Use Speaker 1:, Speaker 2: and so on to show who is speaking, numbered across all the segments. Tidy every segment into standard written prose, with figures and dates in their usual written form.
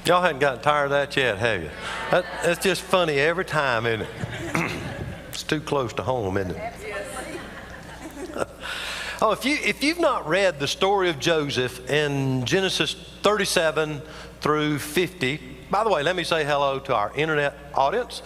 Speaker 1: Y'all hadn't gotten tired of that yet, have you? That's just funny every time, isn't it? It's too close to home, isn't it? Oh, if you've not read the story of Joseph in Genesis 37 through 50, by the way, let me say hello to our internet audience.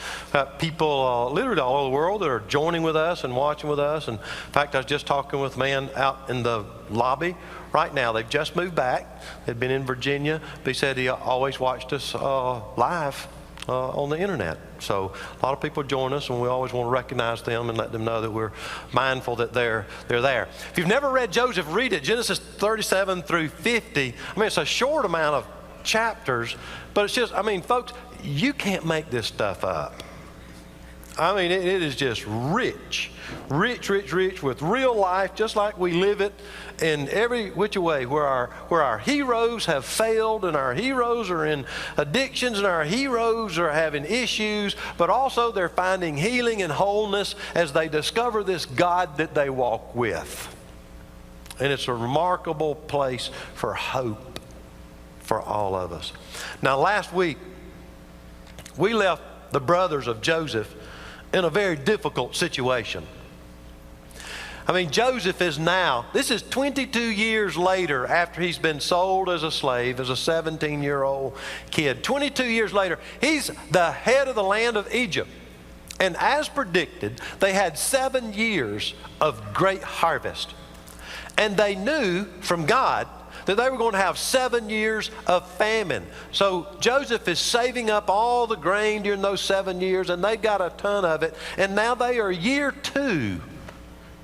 Speaker 1: People literally all over the world that are joining with us and watching with us. And in fact, I was just talking with a man out in the lobby right now. They've just moved back. They'd been in Virginia, but he said he always watched us live on the internet. So a lot of people join us, and we always want to recognize them and let them know that we're mindful that they're there. If you've never read Joseph, read it. Genesis 37 through 50. I mean, it's a short amount of chapters, but it's just, I mean, folks, you can't make this stuff up. I mean, it is just rich with real life, just like we live it in every which way, where our heroes have failed, and our heroes are in addictions, and our heroes are having issues, but also they're finding healing and wholeness as they discover this God that they walk with. And it's a remarkable place for hope for all of us. Now, last week, we left the brothers of Joseph in a very difficult situation. I mean, Joseph is now, this is 22 years later after he's been sold as a slave, as a 17-year-old kid. 22 years later, he's the head of the land of Egypt. And as predicted, they had 7 years of great harvest. And they knew from God that they were going to have 7 years of famine. So Joseph is saving up all the grain during those 7 years, and they got a ton of it. And now they are year 2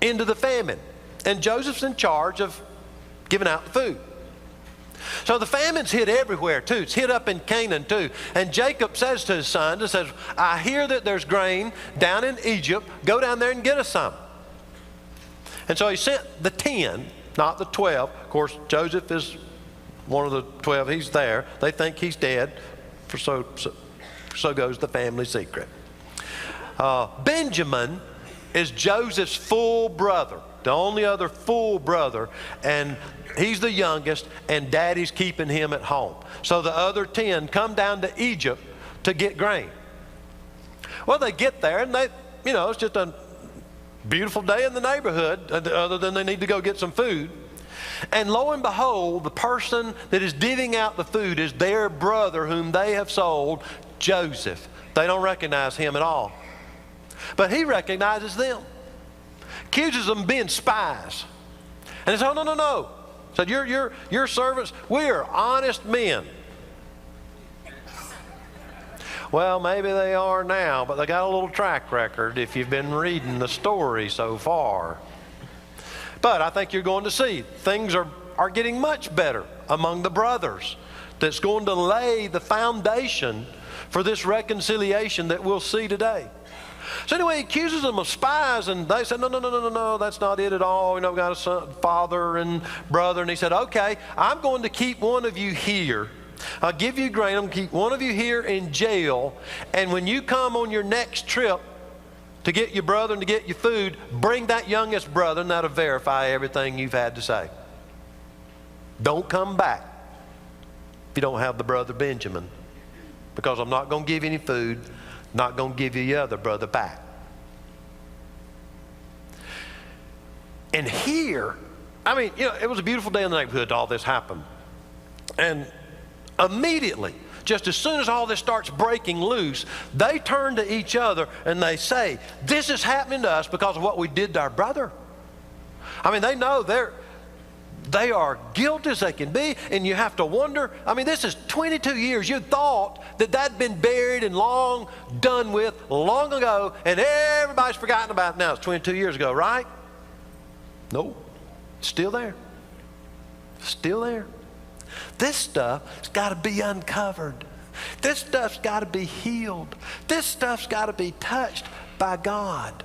Speaker 1: into the famine. And Joseph's in charge of giving out the food. So the famine's hit everywhere too. It's hit up in Canaan too. And Jacob says to his sons, he says, I hear that there's grain down in Egypt. Go down there and get us some. And so he sent the 10, not the 12. Of course, Joseph is one of the 12. He's there. They think he's dead. So goes the family secret. Benjamin is Joseph's full brother, the only other full brother, and he's the youngest, and Daddy's keeping him at home. So the other 10 come down to Egypt to get grain. Well, they get there, and they, it's just a beautiful day in the neighborhood, other than they need to go get some food. And lo and behold, the person that is divvying out the food is their brother whom they have sold, Joseph. They don't recognize him at all. But he recognizes them. Accuses them of being spies. And they say, oh, no. Said, your servants, we are honest men. Well, maybe they are now, but they got a little track record if you've been reading the story so far. But I think you're going to see things are getting much better among the brothers. That's going to lay the foundation for this reconciliation that we'll see today. So anyway, he accuses them of spies, and they said, no, that's not it at all. We got a son, father and brother. And he said, okay, I'm going to keep one of you here. I'll give you grain. I'm going to keep one of you here in jail. And when you come on your next trip to get your brother and to get your food, bring that youngest brother, and that'll verify everything you've had to say. Don't come back if you don't have the brother Benjamin, because I'm not going to give you any food, not going to give you your other brother back. And here, it was a beautiful day in the neighborhood. All this happened. And immediately, just as soon as all this starts breaking loose, they turn to each other and they say, this is happening to us because of what we did to our brother. They know they are guilty as they can be, and you have to wonder, this is 22 years. You thought that that'd been buried and long done with long ago, and everybody's forgotten about it now. It's 22 years ago, right? No, still there. Still there. This stuff's got to be uncovered. This stuff's got to be healed. This stuff's got to be touched by God.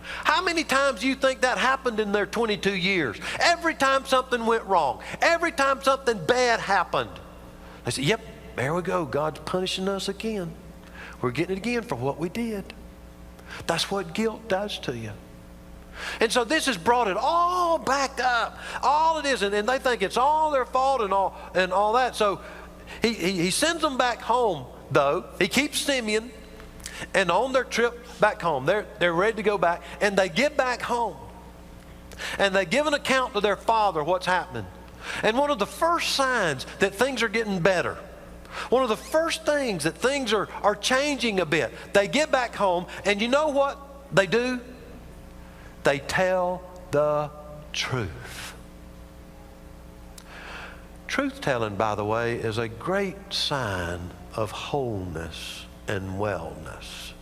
Speaker 1: How many times do you think that happened in their 22 years? Every time something went wrong, every time something bad happened, they said, yep, there we go. God's punishing us again. We're getting it again for what we did. That's what guilt does to you. And so this has brought it all back up. All it is, and they think it's all their fault and all that. So he sends them back home, though. He keeps Simeon, and on their trip back home, they're ready to go back, and they get back home. And they give an account to their father what's happening. And one of the first signs that things are getting better, one of the first things that things are changing a bit, they get back home, and you know what they do? They tell the truth. Truth-telling, by the way, is a great sign of wholeness and wellness.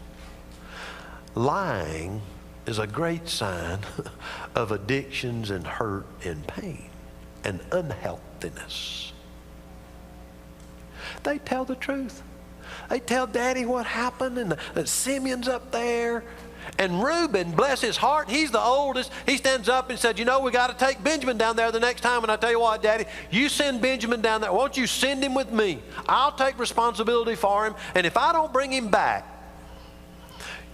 Speaker 1: Lying is a great sign of addictions and hurt and pain and unhealthiness. They tell the truth. They tell Daddy what happened, and that Simeon's up there. And Reuben, bless his heart, he's the oldest. He stands up and said, you know, we got to take Benjamin down there the next time. And I tell you what, Daddy, you send Benjamin down there. Won't you send him with me? I'll take responsibility for him. And if I don't bring him back,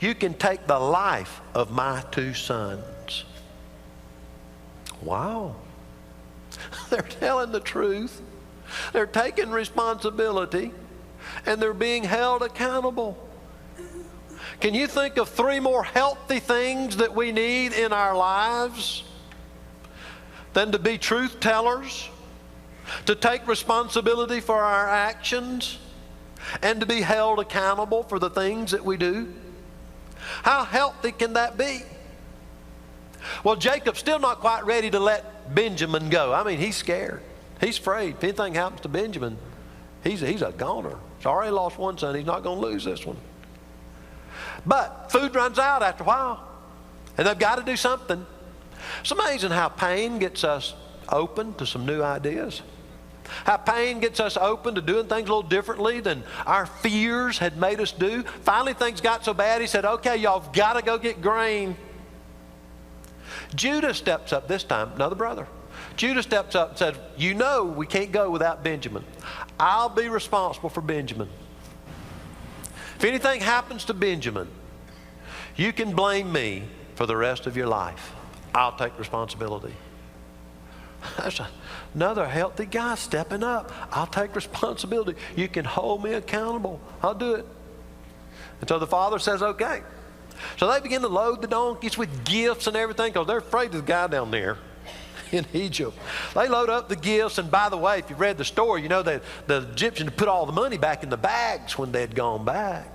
Speaker 1: you can take the life of my two sons. Wow. They're telling the truth. They're taking responsibility, and they're being held accountable. Can you think of 3 more healthy things that we need in our lives than to be truth tellers, to take responsibility for our actions, and to be held accountable for the things that we do? How healthy can that be? Well, Jacob's still not quite ready to let Benjamin go. I mean, he's scared. He's afraid. If anything happens to Benjamin, he's a goner. He's already lost one son. He's not going to lose this one. But food runs out after a while, and they've got to do something. It's amazing how pain gets us open to some new ideas. How pain gets us open to doing things a little differently than our fears had made us do. Finally, things got so bad, he said, okay, y'all got to go get grain. Judah steps up this time, another brother. Judah steps up and said, you know we can't go without Benjamin. I'll be responsible for Benjamin. If anything happens to Benjamin, you can blame me for the rest of your life. I'll take responsibility. That's another healthy guy stepping up. I'll take responsibility. You can hold me accountable. I'll do it. And so the father says, okay. So they begin to load the donkeys with gifts and everything because they're afraid of the guy down there in Egypt. They load up the gifts, and by the way, if you've read the story, you know that the Egyptians put all the money back in the bags when they had gone back.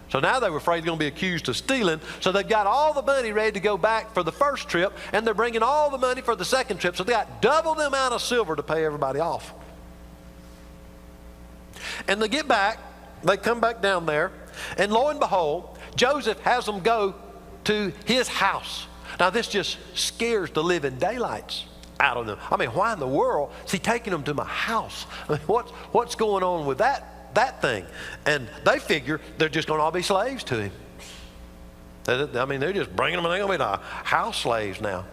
Speaker 1: So now they were afraid they're going to be accused of stealing, so they've got all the money ready to go back for the first trip, and they're bringing all the money for the second trip, so they got double the amount of silver to pay everybody off. And they get back, they come back down there, and lo and behold, Joseph has them go to his house. Now this just scares the living daylights out of them. I mean, why in the world is he taking them to my house? I mean, what's going on with that thing? And they figure they're just going to all be slaves to him. I mean, they're just bringing them, and they're going to be house slaves now.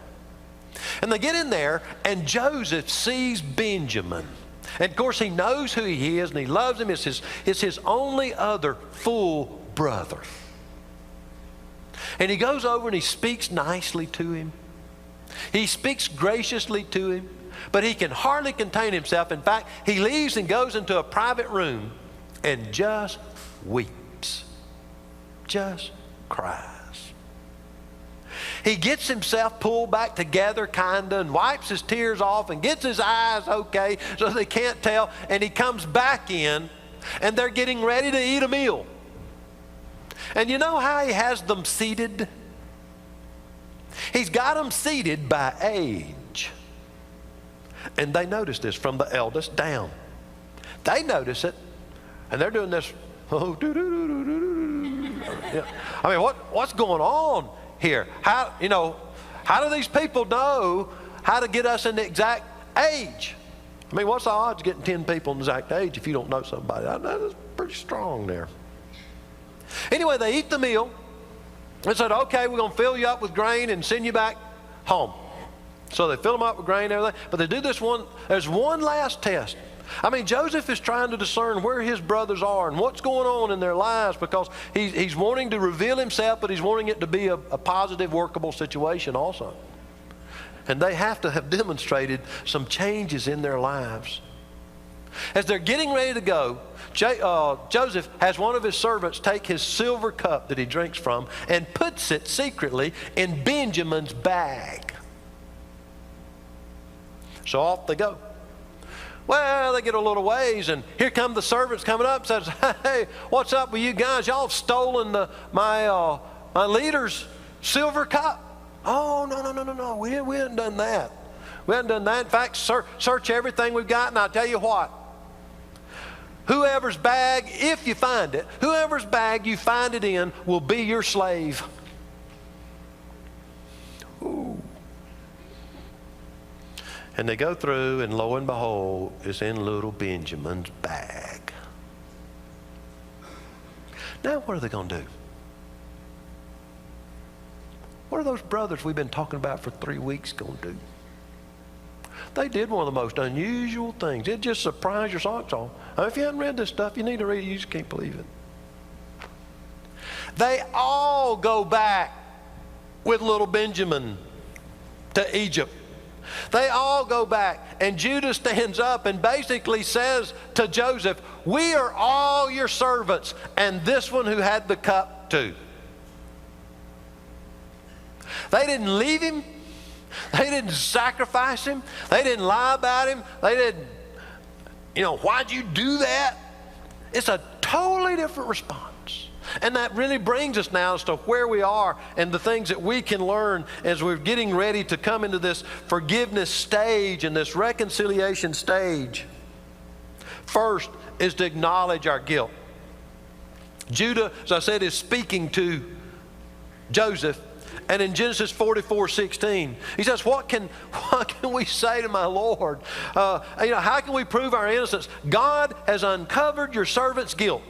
Speaker 1: And they get in there, and Joseph sees Benjamin. And of course, he knows who he is, and he loves him. It's his only other full brother. And he goes over and he speaks nicely to him. He speaks graciously to him, but he can hardly contain himself. In fact, he leaves and goes into a private room and just weeps, just cries. He gets himself pulled back together kinda and wipes his tears off and gets his eyes okay so they can't tell, and he comes back in, and they're getting ready to eat a meal. And you know how he has them seated? He's got them seated by age. And they notice this from the eldest down. They notice it, and they're doing this. Oh, yeah. I mean, what's going on here? How do these people know how to get us in the exact age? I mean, what's the odds of getting 10 people in the exact age if you don't know somebody? That's pretty strong there. Anyway, they eat the meal and said, okay, we're going to fill you up with grain and send you back home. So they fill them up with grain and everything. But they do this one, there's one last test. I mean, Joseph is trying to discern where his brothers are and what's going on in their lives, because he's wanting to reveal himself, but he's wanting it to be a positive, workable situation also. And they have to have demonstrated some changes in their lives. As they're getting ready to go, Joseph has one of his servants take his silver cup that he drinks from and puts it secretly in Benjamin's bag. So off they go. Well, they get a little ways, and here come the servants coming up and says, hey, what's up with you guys? Y'all have stolen my leader's silver cup. Oh, no. We haven't done that. We haven't done that. In fact, search everything we've got, and I'll tell you what. Whoever's bag, if you find it, whoever's bag you find it in will be your slave. Ooh. And they go through, and lo and behold, it's in little Benjamin's bag. Now what are they going to do? What are those brothers we've been talking about for 3 weeks going to do? They did one of the most unusual things. It just surprised your socks off. If you haven't read this stuff, you need to read it. You just can't believe it. They all go back with little Benjamin to Egypt. They all go back, and Judah stands up and basically says to Joseph, we are all your servants, and this one who had the cup too. They didn't leave him. They didn't sacrifice him. They didn't lie about him. They didn't, why'd you do that? It's a totally different response. And that really brings us now as to where we are and the things that we can learn as we're getting ready to come into this forgiveness stage and this reconciliation stage. First is to acknowledge our guilt. Judah, as I said, is speaking to Joseph. And in Genesis 44:16, he says, what can we say to my Lord? How can we prove our innocence? God has uncovered your servant's guilt.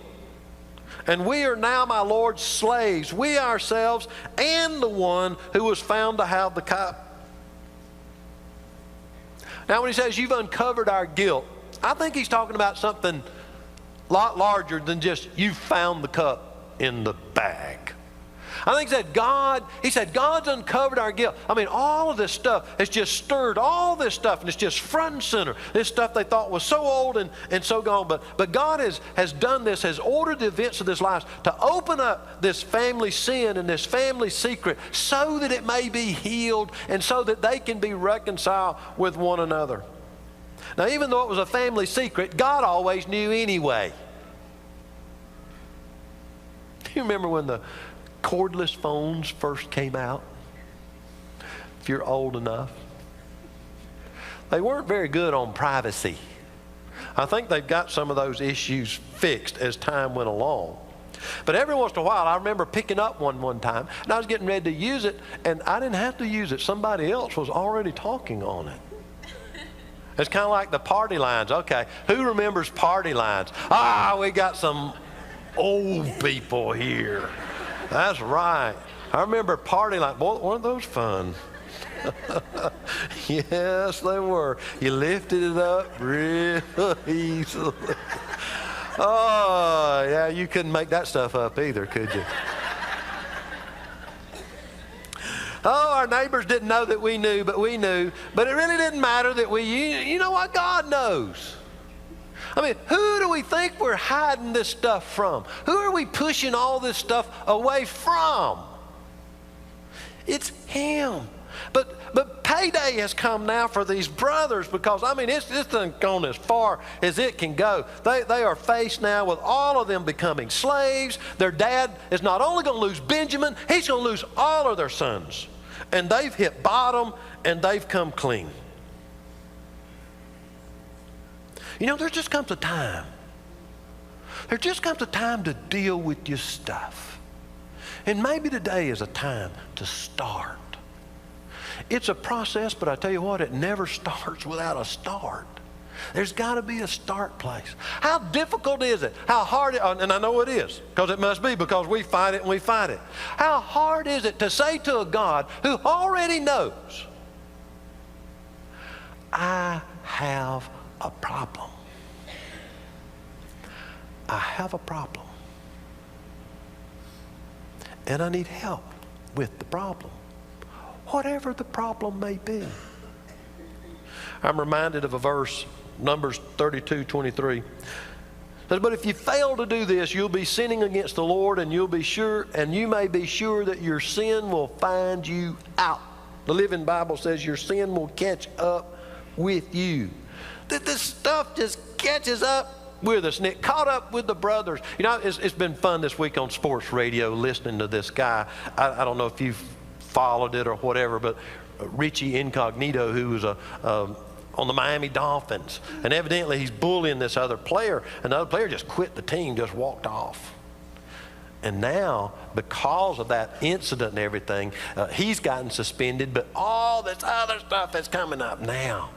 Speaker 1: And we are now my Lord's slaves, we ourselves and the one who was found to have the cup. Now when he says you've uncovered our guilt, I think he's talking about something a lot larger than just you found the cup in the bag. I think he said God's uncovered our guilt. I mean, all of this stuff has just stirred all this stuff, and it's just front and center. This stuff they thought was so old and so gone. But God has done this, has ordered the events of this life to open up this family sin and this family secret so that it may be healed and so that they can be reconciled with one another. Now, even though it was a family secret, God always knew anyway. Do you remember when the cordless phones first came out? If you're old enough, they weren't very good on privacy. I think they've got some of those issues fixed as time went along. But every once in a while, I remember picking up one time, and I was getting ready to use it, and I didn't have to use it. Somebody else was already talking on it. It's kind of like the party lines. Okay, who remembers party lines? We got some old people here. That's right. I remember party lines. Boy, weren't those fun? Yes, they were. You lifted it up real easily. Oh, yeah, you couldn't make that stuff up either, could you? Oh, our neighbors didn't know that we knew, but we knew. But it really didn't matter that you know what? God knows. I mean, who do we think we're hiding this stuff from? Who are we pushing all this stuff away from? It's Him. But payday has come now for these brothers because, it's gone as far as it can go. They are faced now with all of them becoming slaves. Their dad is not only going to lose Benjamin, he's going to lose all of their sons. And they've hit bottom and they've come clean. There just comes a time. There just comes a time to deal with your stuff. And maybe today is a time to start. It's a process, but I tell you what, it never starts without a start. There's got to be a start place. How difficult is it? How hard, and I know it is, because it must be, because we fight it and we fight it. How hard is it to say to a God who already knows, I have a problem. I have a problem. And I need help with the problem, whatever the problem may be. I'm reminded of a verse Numbers 32:23. Says, but if you fail to do this, you'll be sinning against the Lord, and you may be sure that your sin will find you out. The Living Bible says your sin will catch up with you. This stuff just catches up with us, and it caught up with the brothers. You know, it's been fun this week on sports radio listening to this guy. I don't know if you've followed it or whatever, but Richie Incognito, who was on the Miami Dolphins, and evidently he's bullying this other player, and the other player just quit the team, just walked off. And now, because of that incident and everything, he's gotten suspended, but all this other stuff is coming up now.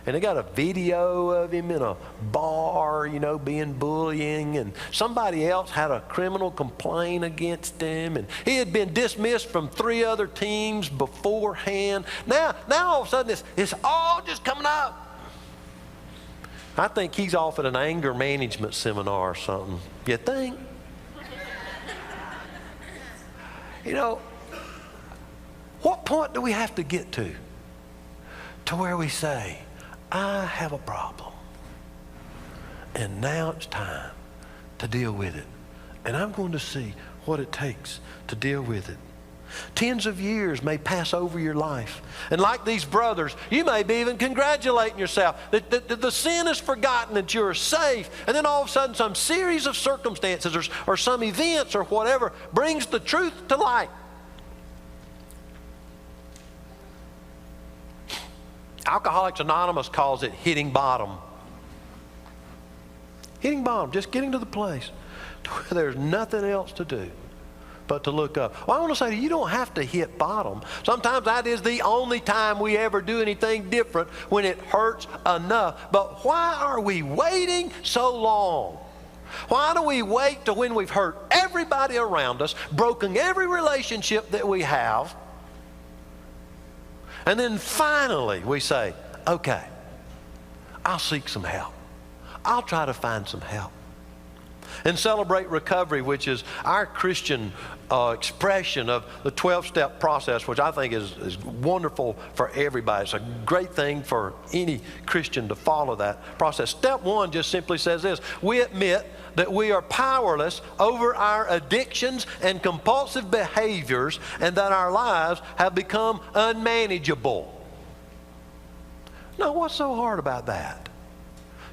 Speaker 1: And they got a video of him in a bar, you know, being bullying, and somebody else had a criminal complaint against him, and he had been dismissed from 3 other teams beforehand. Now all of a sudden it's all just coming up. I think he's off at an anger management seminar or something. You think? You know, what point do we have to get to where we say, I have a problem, and now it's time to deal with it, and I'm going to see what it takes to deal with it. Tens of years may pass over your life, and like these brothers, you may be even congratulating yourself that the sin is forgotten, that you're safe, and then all of a sudden some series of circumstances or some events or whatever brings the truth to light. Alcoholics Anonymous calls it hitting bottom. Hitting bottom, just getting to the place to where there's nothing else to do but to look up. Well, I want to say to you, you don't have to hit bottom. Sometimes that is the only time we ever do anything different, when it hurts enough. But why are we waiting so long? Why do we wait till when we've hurt everybody around us, broken every relationship that we have, and then finally we say, okay, I'll seek some help. I'll try to find some help. And Celebrate Recovery, which is our Christian expression of the 12-step process, which I think is wonderful for everybody. It's a great thing for any Christian to follow that process. Step 1 just simply says this: we admit that we are powerless over our addictions and compulsive behaviors, and that our lives have become unmanageable. Now, what's so hard about that?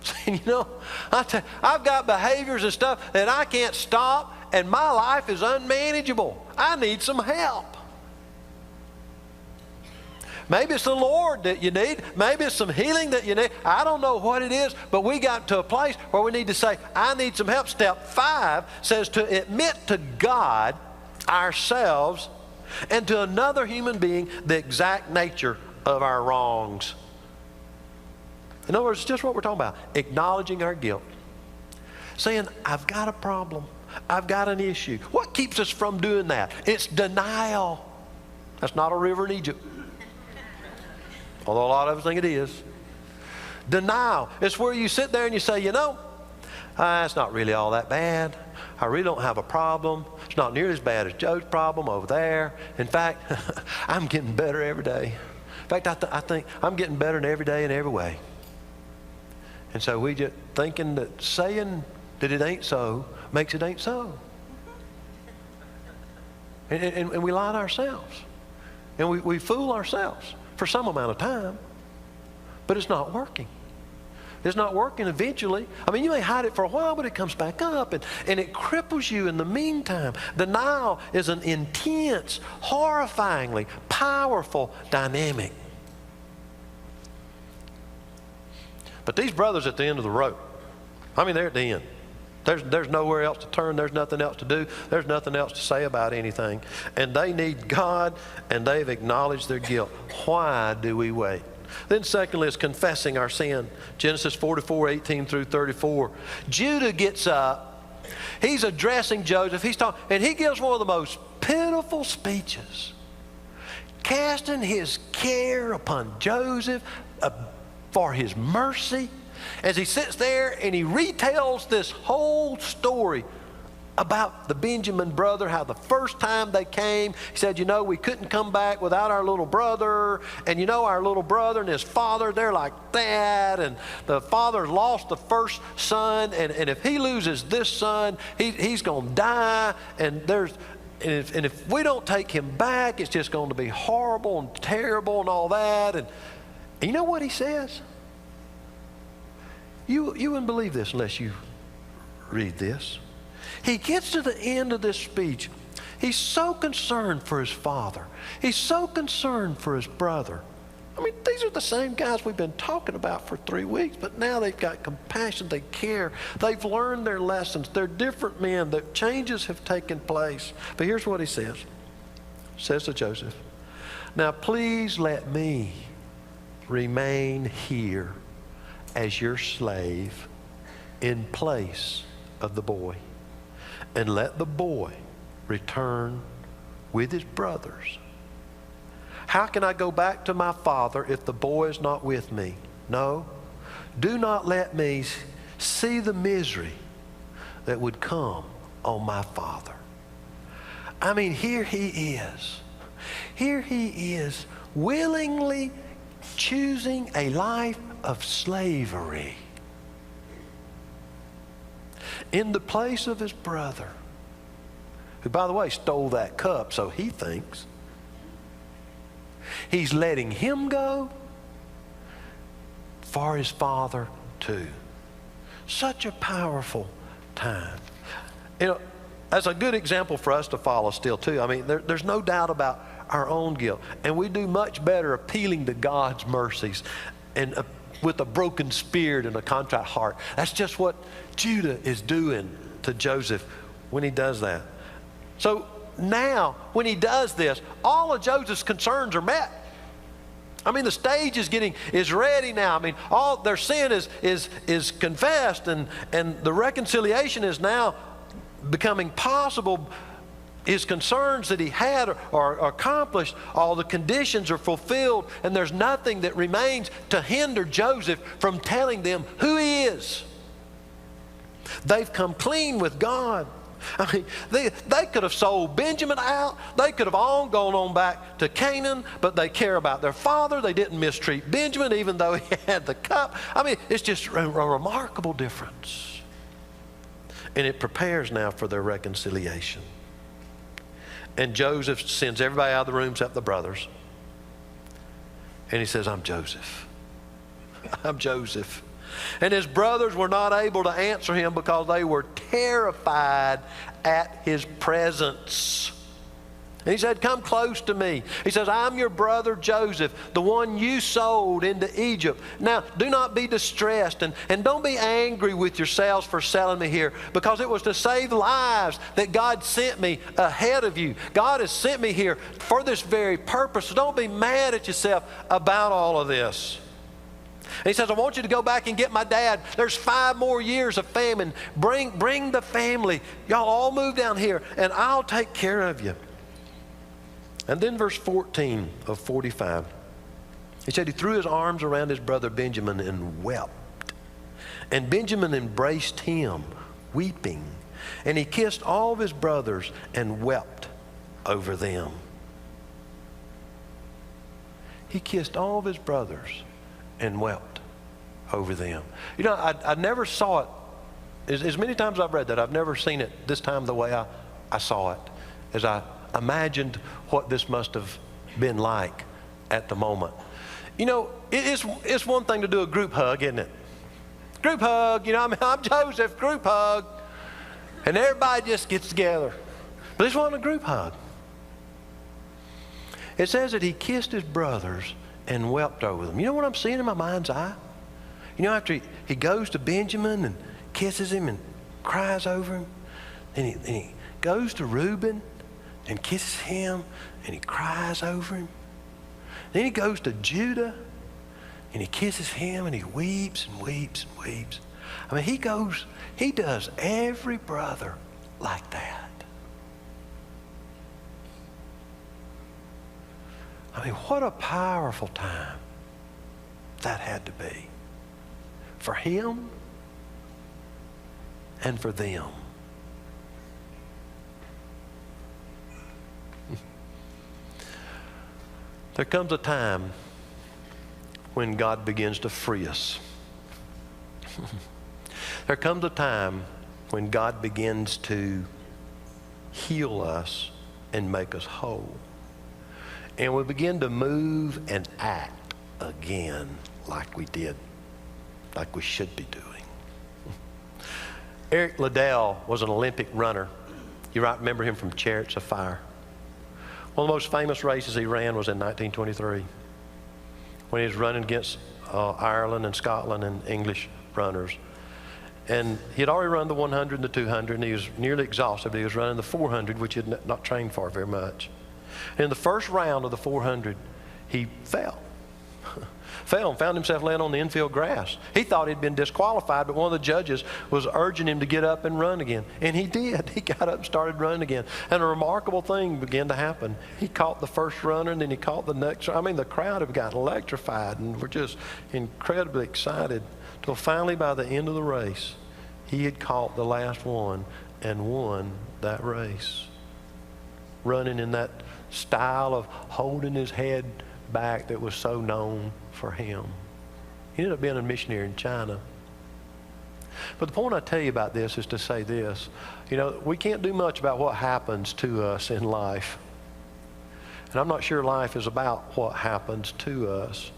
Speaker 1: Saying, you know, I've got behaviors and stuff that I can't stop, and my life is unmanageable. I need some help. Maybe it's the Lord that you need. Maybe it's some healing that you need. I don't know what it is, but we got to a place where we need to say, I need some help. Step 5 says to admit to God, ourselves, and to another human being the exact nature of our wrongs. In other words, it's just what we're talking about. Acknowledging our guilt. Saying, I've got a problem. I've got an issue. What keeps us from doing that? It's denial. That's not a river in Egypt, although a lot of us think it is. Denial. It's where you sit there and you say, you know, it's not really all that bad. I really don't have a problem. It's not nearly as bad as Joe's problem over there. In fact, I'm getting better every day. In fact, I think I'm getting better in every day in every way. And so we just thinking that saying that it ain't so makes it ain't so. And we lie to ourselves. And we fool ourselves for some amount of time. But it's not working. It's not working eventually. I mean, you may hide it for a while, but it comes back up, and it cripples you in the meantime. Denial is an intense, horrifyingly powerful dynamic. But these brothers at the end of the road, I mean, they're at the end. There's nowhere else to turn. There's nothing else to do. There's nothing else to say about anything. And they need God, and they've acknowledged their guilt. Why do we wait? Then secondly is confessing our sin. Genesis 44:18 through 34. Judah gets up. He's addressing Joseph. He's talking, and he gives one of the most pitiful speeches, casting his care upon Joseph for his mercy, as he sits there and he retells this whole story about the Benjamin brother, how the first time they came, he said, you know, we couldn't come back without our little brother. And you know, our little brother and his father, they're like that. And the father lost the first son. And if he loses this son, he's going to die. And if we don't take him back, it's just going to be horrible and terrible and all that. And you know what he says? You wouldn't believe this unless you read this. He gets to the end of this speech. He's so concerned for his father. He's so concerned for his brother. I mean, these are the same guys we've been talking about for 3 weeks, but now they've got compassion. They care. They've learned their lessons. They're different men. The changes have taken place. But here's what he says. He says to Joseph, now please let me remain here as your slave in place of the boy. And let the boy return with his brothers. How can I go back to my father if the boy is not with me? No, do not let me see the misery that would come on my father. I mean, here he is. Here he is willingly choosing a life of slavery in the place of his brother, who, by the way, stole that cup, so he thinks. He's letting him go for his father too. Such a powerful time. You know, that's a good example for us to follow still too. I mean, there's no doubt about our own guilt. And we do much better appealing to God's mercies and with a broken spirit and a contrite heart. That's just what Judah is doing to Joseph when he does that. So now, when he does this, all of Joseph's concerns are met. I mean, the stage is ready now. I mean, all their sin is confessed, and the reconciliation is now becoming possible. His concerns that he had are accomplished. All the conditions are fulfilled, and there's nothing that remains to hinder Joseph from telling them who he is. They've come clean with God. I mean, they could have sold Benjamin out. They could have all gone on back to Canaan, but they care about their father. They didn't mistreat Benjamin, even though he had the cup. I mean, it's just a remarkable difference. And it prepares now for their reconciliation. And Joseph sends everybody out of the room except the brothers. And he says, I'm Joseph. I'm Joseph. And his brothers were not able to answer him because they were terrified at his presence. And he said, come close to me. He says, I'm your brother Joseph, the one you sold into Egypt. Now, do not be distressed and don't be angry with yourselves for selling me here, because it was to save lives that God sent me ahead of you. God has sent me here for this very purpose. So don't be mad at yourself about all of this. And he says, I want you to go back and get my dad. There's 5 more years of famine. Bring the family. Y'all all move down here and I'll take care of you. And then verse 14 of 45, he said he threw his arms around his brother Benjamin and wept. And Benjamin embraced him, weeping. And he kissed all of his brothers and wept over them. He kissed all of his brothers and wept over them. You know, I never saw it, as many times I've read that, I've never seen it this time the way I saw it, as I imagined what this must have been like at the moment. You know, it's one thing to do a group hug, isn't it? Group hug, you know, I mean, I'm Joseph, group hug. And everybody just gets together. But this wasn't a group hug. It says that he kissed his brothers and wept over them. You know what I'm seeing in my mind's eye? You know, after he goes to Benjamin and kisses him and cries over him, then he goes to Reuben and kisses him and he cries over him. Then he goes to Judah and he kisses him and he weeps and weeps and weeps. I mean, he does every brother like that. I mean, what a powerful time that had to be for him and for them. There comes a time when God begins to free us. There comes a time when God begins to heal us and make us whole. And we begin to move and act again like we did, like we should be doing. Eric Liddell was an Olympic runner. You might remember him from Chariots of Fire. One of the most famous races he ran was in 1923 when he was running against Ireland and Scotland and English runners. And he had already run the 100 and the 200, and he was nearly exhausted, but he was running the 400, which he had not trained for very much. And in the first round of the 400, he fell and found himself laying on the infield grass. He thought he'd been disqualified, but one of the judges was urging him to get up and run again. And he did. He got up and started running again. And a remarkable thing began to happen. He caught the first runner, and then he caught the next. I mean, the crowd had gotten electrified, and were just incredibly excited, till finally by the end of the race, he had caught the last one and won that race. Running in that style of holding his head back that was so known for him. He ended up being a missionary in China. But the point I tell you about this is to say this. You know, we can't do much about what happens to us in life. And I'm not sure life is about what happens to us.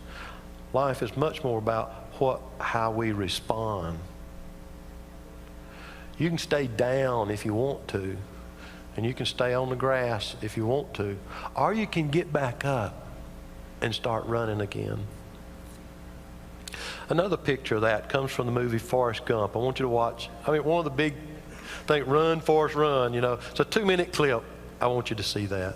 Speaker 1: Life is much more about how we respond. You can stay down if you want to, and you can stay on the grass if you want to, or you can get back up and start running again. Another picture of that comes from the movie Forrest Gump. I want you to watch. I mean, one of the big things, run, Forrest, run, you know. It's a 2-minute clip. I want you to see that.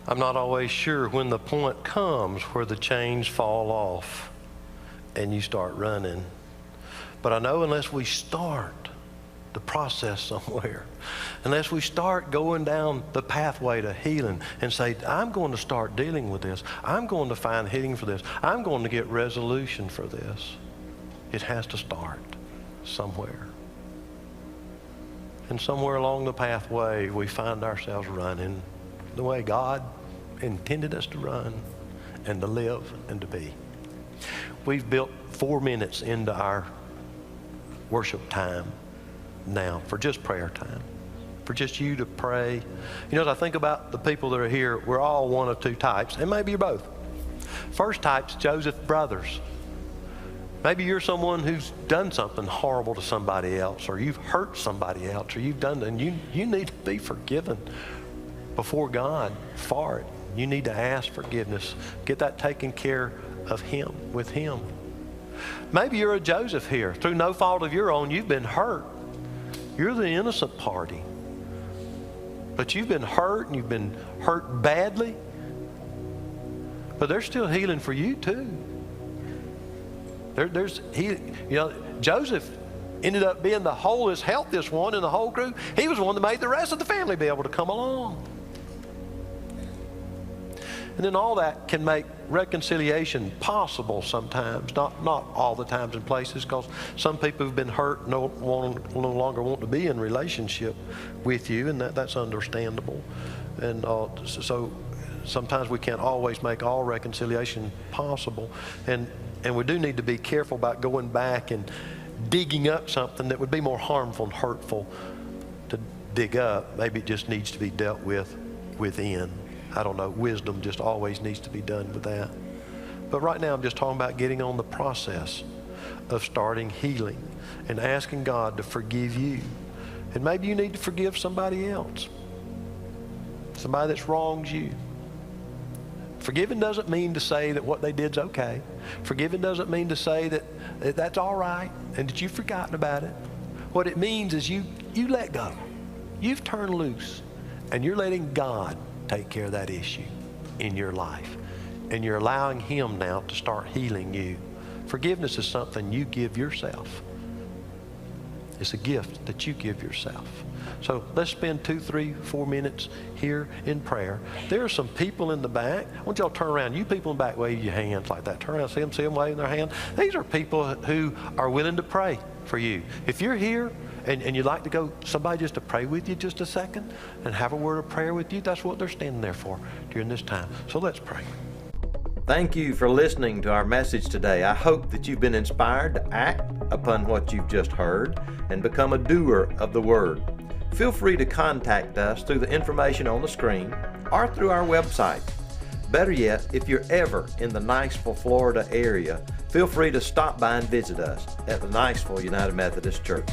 Speaker 1: I'm not always sure when the point comes where the chains fall off and you start running. But I know unless we start the process somewhere, unless we start going down the pathway to healing and say, I'm going to start dealing with this, I'm going to find healing for this, I'm going to get resolution for this, it has to start somewhere. And somewhere along the pathway we find ourselves running the way God intended us to run and to live and to be. We've built 4 minutes into our worship time now for just prayer time, for just you to pray. You know, as I think about the people that are here, we're all one of two types, and maybe you're both. First type's Joseph brothers. Maybe you're someone who's done something horrible to somebody else, or you've hurt somebody else, or you've done, and you need to be forgiven before God for it. You need to ask forgiveness. Get that taken care of with Him. Maybe you're a Joseph here. Through no fault of your own, you've been hurt. You're the innocent party. But you've been hurt, and you've been hurt badly. But there's still healing for you too. Joseph ended up being the wholest, healthiest one in the whole group. He was the one that made the rest of the family be able to come along. And then all that can make reconciliation possible sometimes, not all the times and places, because some people who've been hurt no longer want to be in relationship with you, and that's understandable. And so sometimes we can't always make all reconciliation possible. And we do need to be careful about going back and digging up something that would be more harmful and hurtful to dig up. Maybe it just needs to be dealt with within. I don't know, wisdom just always needs to be done with that. But right now I'm just talking about getting on the process of starting healing and asking God to forgive you. And maybe you need to forgive somebody else, somebody that's wronged you. Forgiving doesn't mean to say that what they did's okay. Forgiving doesn't mean to say that that's all right and that you've forgotten about it. What it means is you let go. You've turned loose, and you're letting God take care of that issue in your life. And you're allowing Him now to start healing you. Forgiveness is something you give yourself. It's a gift that you give yourself. So let's spend 2, 3, 4 minutes here in prayer. There are some people in the back. I want y'all to turn around. You people in the back, wave your hands like that. Turn around, see them waving their hand. These are people who are willing to pray for you. If you're here and you'd like to go, somebody just to pray with you just a second and have a word of prayer with you, that's what they're standing there for during this time. So let's pray. Thank you for listening to our message today. I hope that you've been inspired to act upon what you've just heard and become a doer of the Word. Feel free to contact us through the information on the screen or through our website. Better yet, if you're ever in the Niceville, Florida area, feel free to stop by and visit us at the Niceville United Methodist Church.